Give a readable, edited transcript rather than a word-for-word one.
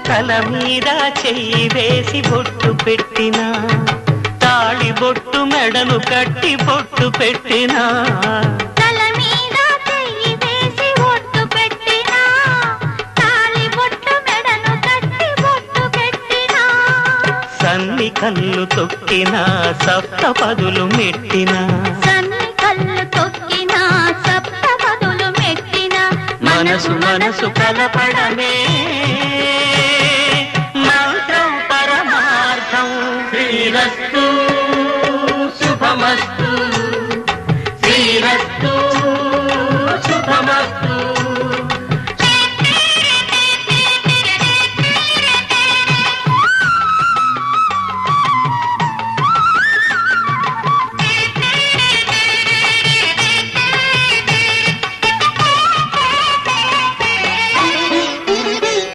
తల మీద చెయ్యి వేసి బొట్టు పెట్టినా తాళి బొట్టు మెడను కట్టి బొట్టు పెట్టినా తల మీద చెయ్యి వేసి బొట్టు పెట్టినా తాళి బొట్టు మెడను కట్టి బొట్టు పెట్టినా సన్ని కళ్ళు తొక్కినా సప్తపదులు మెట్టినా సన్ని కళ్ళు తొక్కినా సప్తపదులు మెట్టినా మనసు మనసు కలపడమే